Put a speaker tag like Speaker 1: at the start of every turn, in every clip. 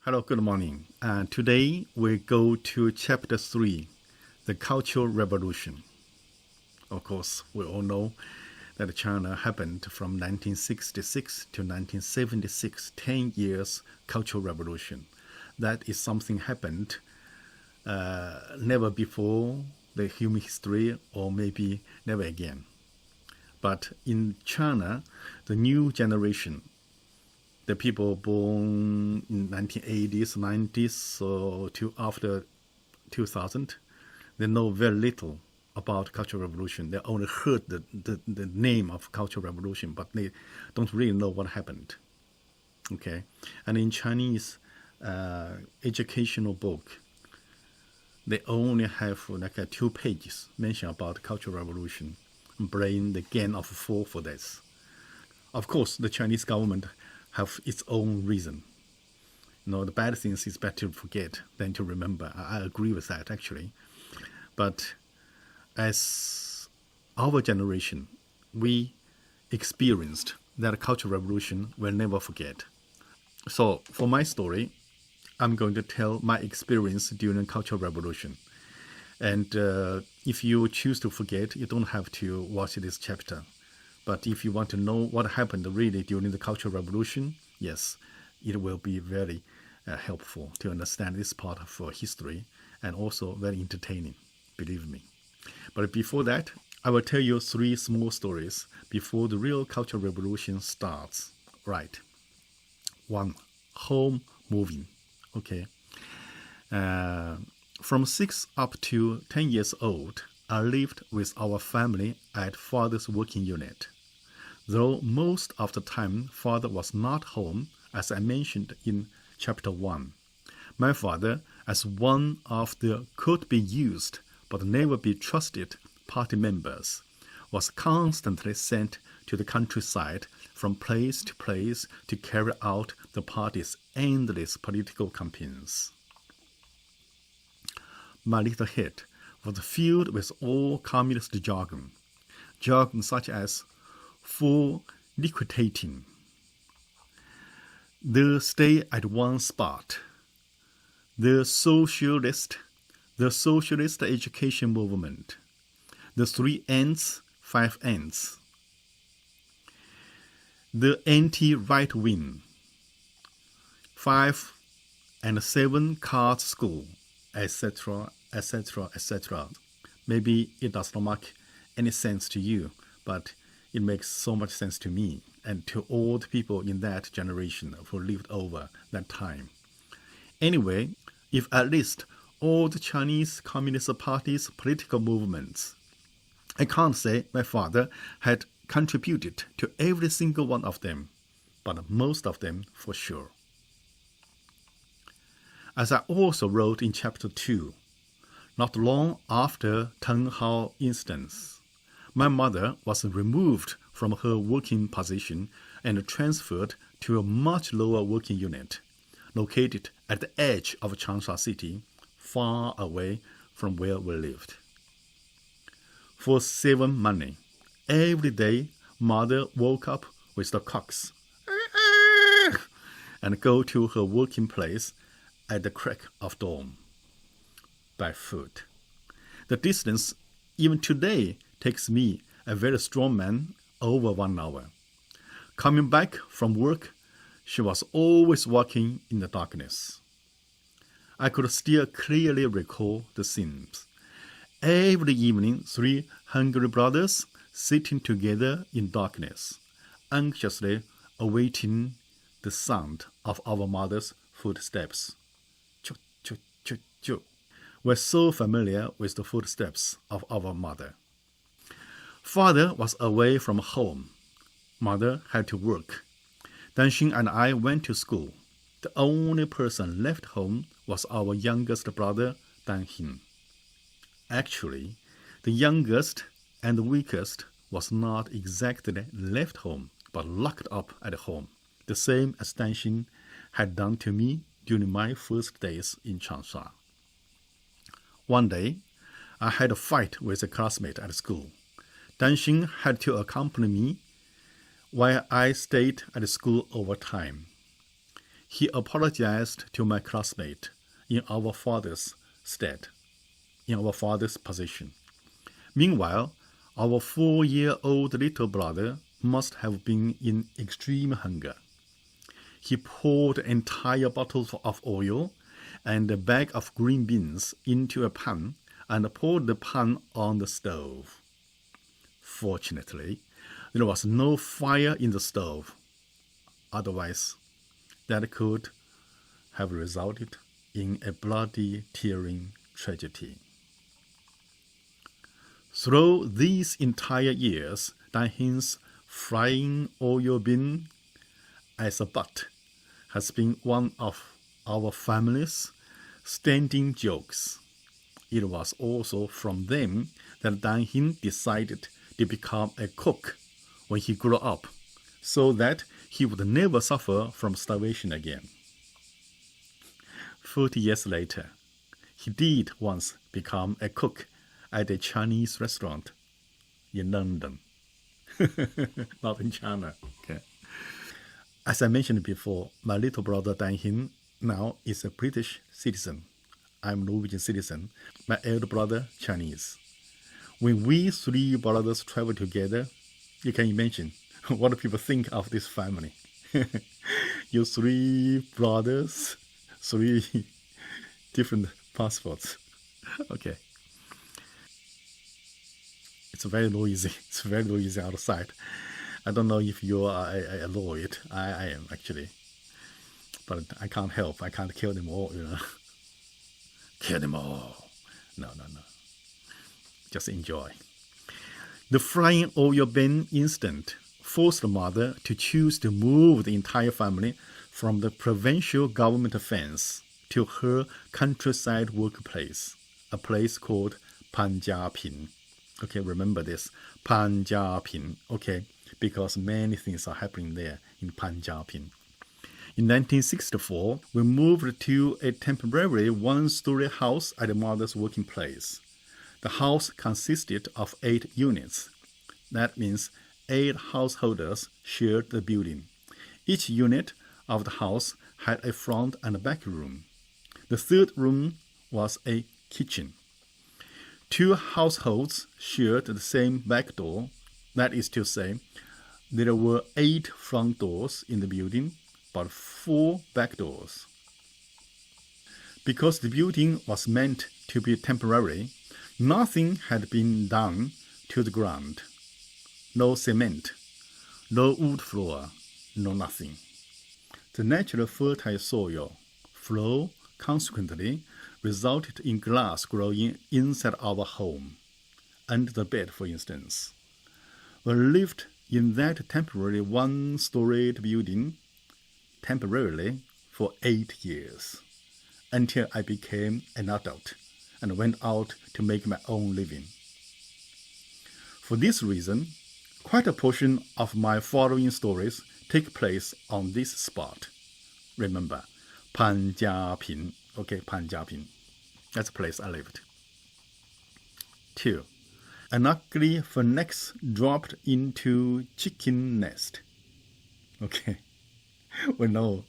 Speaker 1: Hello, good morning. Today we go to chapter 3, the Cultural Revolution. Of course, we all know that China happened from 1966 to 1976, 10 years Cultural Revolution. That is something happened never before the human history, or maybe never again. But in China, the new generation, the people born in 1980s, 90s, or to after 2000, they know very little about Cultural Revolution. They only heard the name of Cultural Revolution, but they don't really know what happened. Okay, and in Chinese educational book, they only have like 2 pages mention about Cultural Revolution, blame the gain of 4 for this. Of course, the Chinese government have its own reason. The bad things is better to forget than to remember. I agree with that, actually. But as our generation, we experienced that Cultural Revolution we'll never forget. So for my story, I'm going to tell my experience during Cultural Revolution. And if you choose to forget, you don't have to watch this chapter. But if you want to know what happened really during the Cultural Revolution, yes, it will be very helpful to understand this part of history, and also very entertaining, believe me. But before that, I will tell you 3 small stories before the real Cultural Revolution starts. Right. 1. Home moving. Okay. From 6 up to 10 years old, I lived with our family at father's working unit. Though most of the time father was not home, as I mentioned in chapter 1. My father, as one of the could-be-used but never-be trusted party members, was constantly sent to the countryside from place to place to carry out the party's endless political campaigns. My little head was filled with all communist jargon such as for liquidating, the stay at one spot, the socialist education movement, the 3 ends, 5 ends, the anti-right wing, 5 and 7 card school, etc., etc., etc. Maybe it does not make any sense to you, but it makes so much sense to me and to all the people in that generation who lived over that time. Anyway, if at least all the Chinese Communist Party's political movements, I can't say my father had contributed to every single one of them, but most of them for sure. As I also wrote in chapter 2, not long after Teng Hao instance, my mother was removed from her working position and transferred to a much lower working unit, located at the edge of Changsha City, far away from where we lived. For saving money, every day mother woke up with the cocks and go to her working place at the crack of dawn, by foot. The distance, even today, takes me, a very strong man, over 1 hour. Coming back from work, she was always walking in the darkness. I could still clearly recall the scenes. Every evening, 3 hungry brothers sitting together in darkness, anxiously awaiting the sound of our mother's footsteps. Choo-choo-choo-choo. We're so familiar with the footsteps of our mother. Father was away from home. Mother had to work. Danxing and I went to school. The only person left home was our youngest brother, Danxing. Actually, the youngest and the weakest was not exactly left home, but locked up at home, the same as Danxing had done to me during my first days in Changsha. One day, I had a fight with a classmate at school. Danxing had to accompany me while I stayed at school over time. he apologized to my classmate in our father's stead, in our father's position. Meanwhile, our 4-year-old little brother must have been in extreme hunger. He poured an entire bottle of oil and a bag of green beans into a pan and poured the pan on the stove. Fortunately, there was no fire in the stove. Otherwise, that could have resulted in a bloody, tearing tragedy. Through these entire years, Dan Hin's frying oil bin as a butt has been one of our family's standing jokes. It was also from them that Dan Hin decided to become a cook when he grew up, so that he would never suffer from starvation again. 40 years later, he did once become a cook at a Chinese restaurant in London, not in China. Okay. As I mentioned before, my little brother Dan Hin now is a British citizen. I'm a Norwegian citizen. My elder brother, Chinese. When we 3 brothers travel together, you can imagine what do people think of this family. You 3 brothers, 3 different passports. Okay. It's very noisy. It's very noisy outside. I don't know if you are a it. I am, actually. But I can't help. I can't kill them all, Kill them all. No. Just enjoy. The frying oil bin incident forced the mother to choose to move the entire family from the provincial government fence to her countryside workplace, a place called Panjapin. Okay, remember this, Panjapin, okay, because many things are happening there in Panjapin. In 1964, we moved to a temporary 1-story house at the mother's working place. The house consisted of 8 units. That means 8 householders shared the building. Each unit of the house had a front and a back room. The third room was a kitchen. 2 households shared the same back door. That is to say, there were 8 front doors in the building, but 4 back doors. Because the building was meant to be temporary, nothing had been done to the ground. No cement, no wood floor, no nothing. The natural fertile soil flow consequently resulted in grass growing inside our home, under the bed, for instance. We lived in that temporary 1-storied building temporarily for 8 years, until I became an adult and went out to make my own living. For this reason, quite a portion of my following stories take place on this spot. Remember, Panjapin. Okay, Panjapin. That's the place I lived. 2. An ugly phoenix dropped into chicken nest. Okay. We know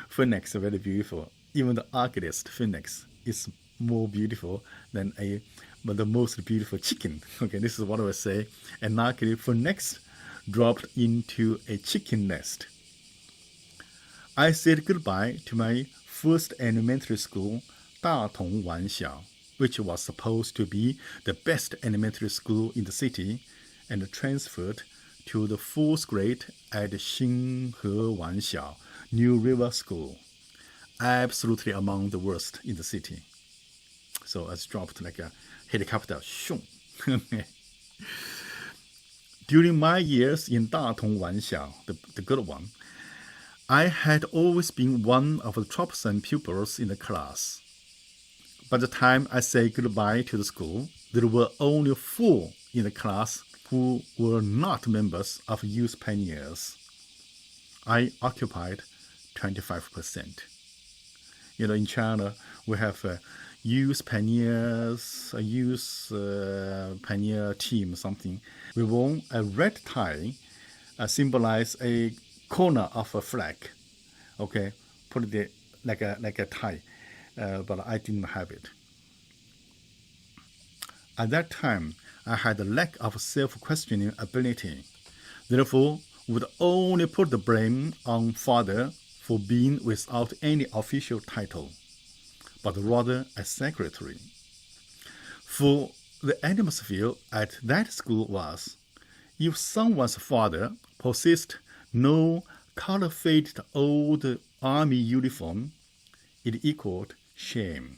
Speaker 1: phoenix are very beautiful. Even the ugliest phoenix is more beautiful than the most beautiful chicken. Okay, this is what I would say. An ugly phoenix dropped into a chicken nest. I said goodbye to my first elementary school, 大同玩小, which was supposed to be the best elementary school in the city, and transferred to the 4th grade at Xinghe Wanxiao, New River School, absolutely among the worst in the city. So I dropped like a helicopter. During my years in 大同玩小, the good one, I had always been one of the troublesome pupils in the class. By the time I said goodbye to the school, there were only 4 in the class who were not members of Youth Pioneers. I occupied 25%. In China, we have Youth Pioneers, a Youth Pioneer team, something. We wore a red tie, symbolize a corner of a flag. Okay, put it like a tie, but I didn't have it. At that time, I had a lack of self-questioning ability, therefore would only put the blame on father for being without any official title, but rather a secretary. For the atmosphere at that school was, if someone's father possessed no color-faded old army uniform, it equaled shame.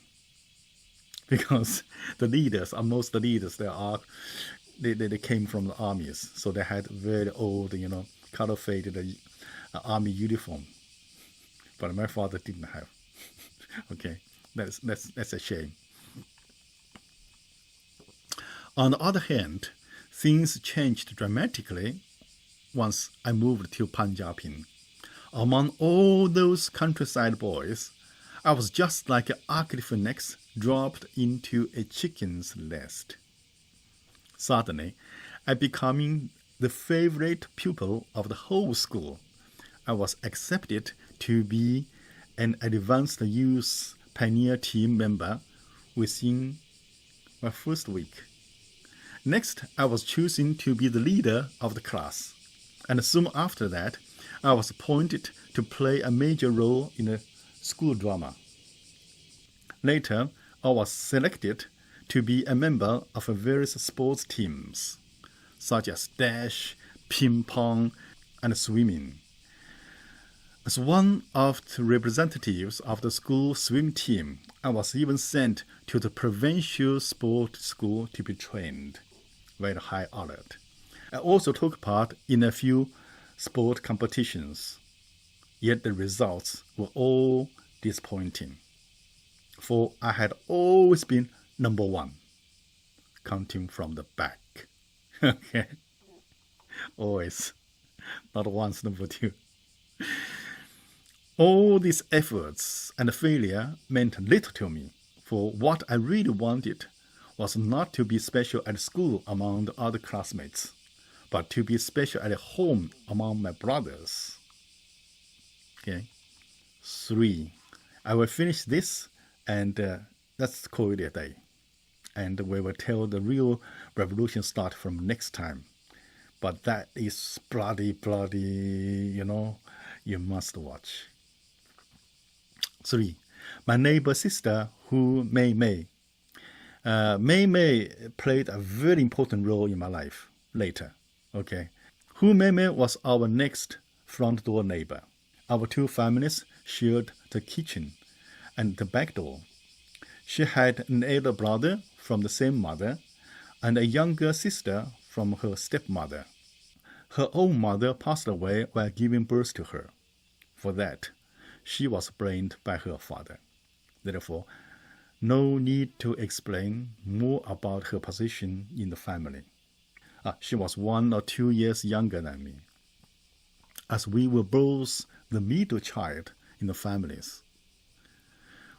Speaker 1: Because the leaders, most leaders, they came from the armies, so they had very old, color-faded army uniform. But my father didn't have. Okay, that's a shame. On the other hand, things changed dramatically once I moved to Panjapin. Among all those countryside boys, I was just like an ugly phoenix dropped into a chicken's nest. Suddenly, I becoming the favorite pupil of the whole school. I was accepted to be an advanced youth pioneer team member within my first week. Next, I was chosen to be the leader of the class, and soon after that, I was appointed to play a major role in a school drama. Later, I was selected to be a member of various sports teams, such as dash, ping pong, and swimming. As one of the representatives of the school swim team, I was even sent to the provincial sport school to be trained. Very high alert. I also took part in a few sport competitions, yet the results were all disappointing. For I had always been number one, counting from the back. Okay, always, not once number two. All these efforts and failure meant little to me, for what I really wanted was not to be special at school among the other classmates, but to be special at home among my brothers. Okay. 3. I will finish this and let's call it a day. And we will tell the real revolution start from next time. But that is bloody, you must watch. 3. My neighbor sister, who Mei Mei. Mei Mei played a very important role in my life later. Okay. Hu Mei Mei was our next front door neighbor. Our two families shared the kitchen and the back door. She had an elder brother from the same mother and a younger sister from her stepmother. Her own mother passed away while giving birth to her. For that, she was blamed by her father. Therefore, no need to explain more about her position in the family. She was 1 or 2 years younger than me, as we were both the middle child in the families.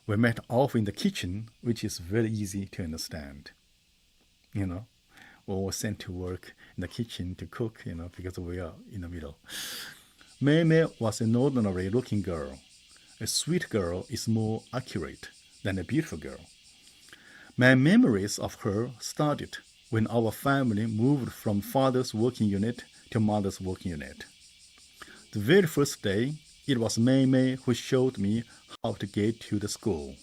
Speaker 1: We met often in the kitchen, which is very easy to understand. We were sent to work in the kitchen to cook, because we are in the middle. Mei Mei was an ordinary-looking girl. A sweet girl is more accurate than a beautiful girl. My memories of her started when our family moved from father's working unit to mother's working unit. The very first day, it was Mei Mei who showed me how to get to the school.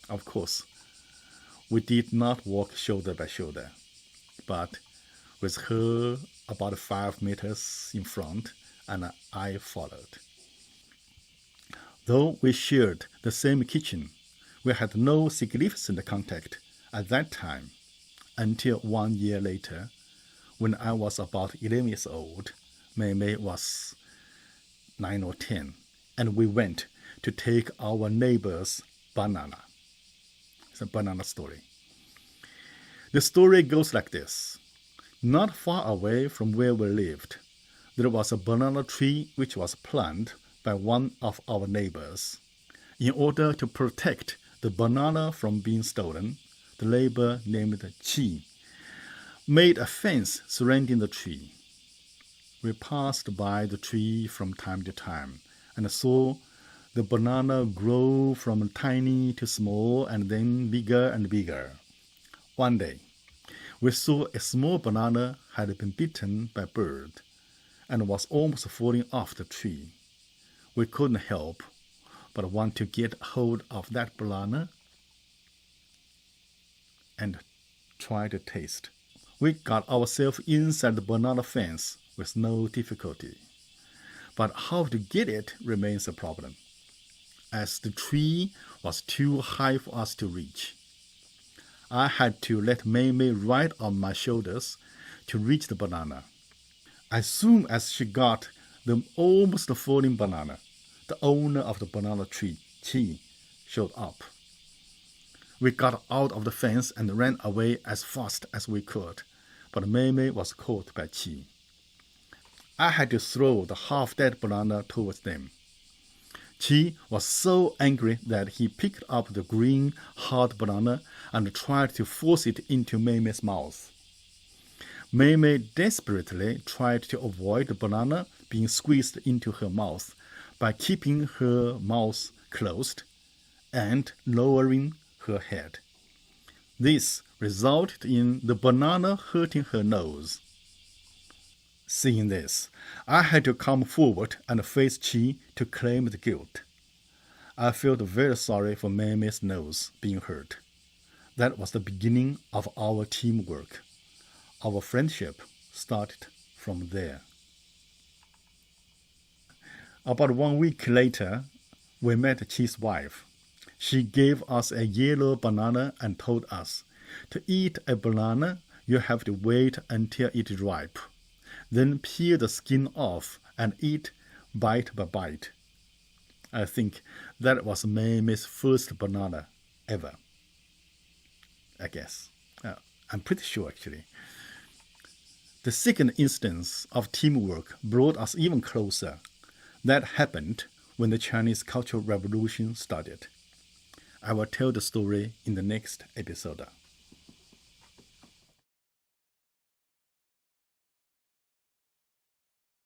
Speaker 1: Of course, we did not walk shoulder by shoulder, but with her about 5 meters in front, and I followed. Though we shared the same kitchen, we had no significant contact at that time, until 1 year later, when I was about 11 years old. Mei Mei was 9 or 10, and we went to take our neighbor's banana. It's a banana story. The story goes like this. Not far away from where we lived, there was a banana tree which was planted by one of our neighbors. In order to protect the banana from being stolen, the neighbor named Qi made a fence surrounding the tree. We passed by the tree from time to time and saw the banana grew from tiny to small and then bigger and bigger. One day, we saw a small banana had been bitten by a bird and was almost falling off the tree. We couldn't help but want to get hold of that banana and try to taste. We got ourselves inside the banana fence with no difficulty. But how to get it remains a problem, as the tree was too high for us to reach. I had to let Mei Mei ride on my shoulders to reach the banana. As soon as she got the almost falling banana, the owner of the banana tree, Qi, showed up. We got out of the fence and ran away as fast as we could, but Mei Mei was caught by Qi. I had to throw the half-dead banana towards them. Qi was so angry that he picked up the green, hard banana and tried to force it into Mei Mei's mouth. Mei Mei desperately tried to avoid the banana being squeezed into her mouth by keeping her mouth closed and lowering her head. This resulted in the banana hurting her nose. Seeing this, I had to come forward and face Qi to claim the guilt. I felt very sorry for Mei Mei's nose being hurt. That was the beginning of our teamwork. Our friendship started from there. About 1 week later, we met Qi's wife. She gave us a yellow banana and told us, to eat a banana, you have to wait until it is ripe. Then peel the skin off and eat bite by bite. I think that was Mei Mei's first banana ever. I guess. I'm pretty sure, actually. The second instance of teamwork brought us even closer. That happened when the Chinese Cultural Revolution started. I will tell the story in the next episode.